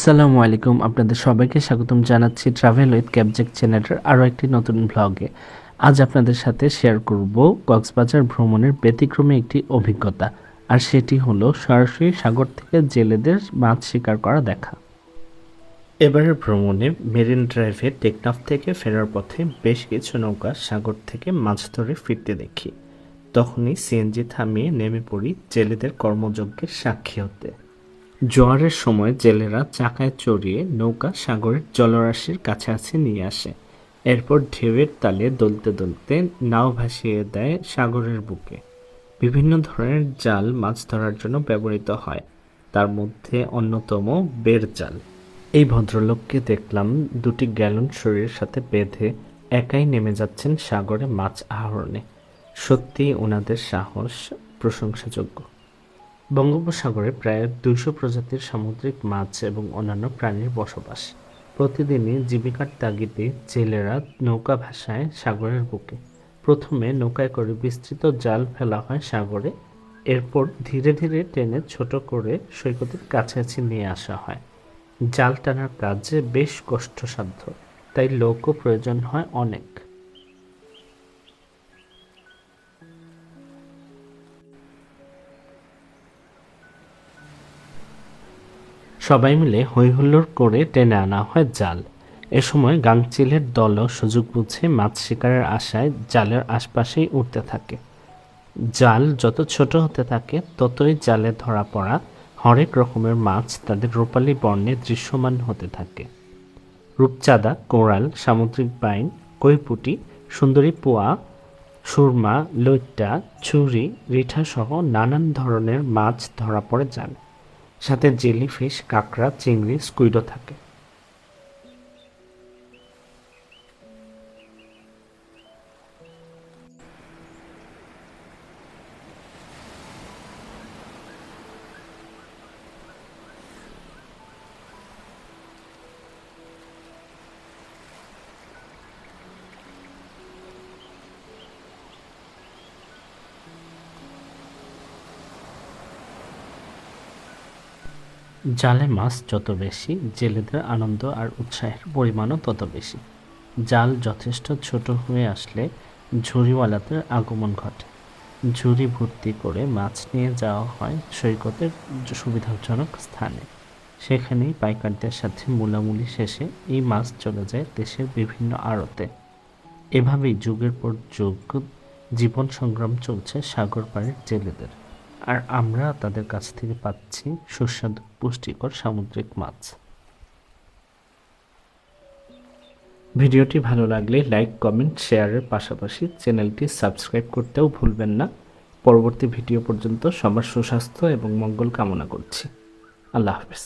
আসসালামু আলাইকুম, আপনাদের সবাইকে স্বাগতম জানাচ্ছি ট্রাভেল উইথ ক্যাবজেক চ্যানেলের আরও একটি নতুন ব্লগে। আজ আপনাদের সাথে শেয়ার করব কক্সবাজার ভ্রমণের ব্যতিক্রমী একটি অভিজ্ঞতা, আর সেটি হলো সরাসরি সাগর থেকে জেলেদের মাছ শিকার করা দেখা। এবারের ভ্রমণে মেরিন ড্রাইভে টেকনাফ থেকে ফেরার পথে বেশ কিছু নৌকা সাগর থেকে মাছ ধরে ফিরতে দেখি। তখনই সিএনজি থামিয়ে নেমে পড়ি জেলেদের কর্মযজ্ঞের সাক্ষী হতে। জোয়ারের সময় জেলেরা চাকায় চড়িয়ে নৌকা সাগরের জলরাশির কাছাকাছি নিয়ে আসে। এরপর ঢেউয়ের তালে দুলতে দুলতে নাও ভাসিয়ে দেয় সাগরের বুকে। বিভিন্ন ধরনের জাল মাছ ধরার জন্য ব্যবহৃত হয়, তার মধ্যে অন্যতম বেড় জাল। এই ভদ্রলোককে দেখলাম দুটি গ্যালন শরীরের সাথে বেঁধে একাই নেমে যাচ্ছেন সাগরে মাছ আহরণে। সত্যিই ওনাদের সাহস প্রশংসাযোগ্য। বঙ্গোপসাগরে প্রায় ২০০ প্রজাতির সামুদ্রিক মাছ এবং অন্যান্য প্রাণীর বসবাস। প্রতিদিনই জীবিকার তাগিদে জেলেরা নৌকা ভাসায় সাগরের বুকে। প্রথমে নৌকায় করে বিস্তৃত জাল ফেলা হয় সাগরে, এরপর ধীরে ধীরে টেনে ছোট করে সৈকতের কাছাকাছি নিয়ে আসা হয়। জাল টানার কাজ বেশ কষ্টসাধ্য, তাই লোকও প্রয়োজন হয় অনেক। সবাই মিলে হই-হুল্লোড় করে টেনে আনা হয় জাল। এ সময় গাংচিলের দলও সুযোগ বুঝে মাছ শিকারের আশায় জালের আশপাশেই উঠতে থাকে। জাল যত ছোট হতে থাকে ততই জালে ধরা পড়া হরেক রকমের মাছ তাদের রূপালী বর্ণে দৃশ্যমান হতে থাকে। রূপচাঁদা, কোরাল, সামুদ্রিক বাইন, কৈপুটি, সুন্দরী পোয়া, সুরমা, লইট্টা, ছুরি, রিঠাসহ নানান ধরনের মাছ ধরা পড়ে জালে। সাথে জেলিফিশ, কাঁকড়া, চিংড়ি, স্কুইডও থাকে। জালে মাছ যত বেশি, জেলেদের আনন্দ আর উৎসাহের পরিমাণও তত বেশি। জাল যথেষ্ট ছোট হয়ে আসলে ঝুড়িওয়ালাদের আগমন ঘটে। ঝুড়ি ভর্তি করে মাছ নিয়ে যাওয়া হয় সৈকতের সুবিধাজনক স্থানে। সেখানেই পাইকারদের সাথে মূলামুলি শেষে এই মাছ চলে যায় দেশের বিভিন্ন আড়তে। এভাবেই যুগের পর যুগ জীবন সংগ্রাম চলছে সাগর পাড়ের জেলেদের, আর আমরা তাদের কাছ থেকে পাচ্ছি সুস্বাদু পুষ্টিকর সামুদ্রিক মাছ। ভিডিওটি ভালো লাগলে লাইক, কমেন্ট, শেয়ারের পাশাপাশি চ্যানেলটি সাবস্ক্রাইব করতেও ভুলবেন না। পরবর্তী ভিডিও পর্যন্ত সবার সুস্বাস্থ্য এবং মঙ্গল কামনা করছি। আল্লাহ হাফেজ।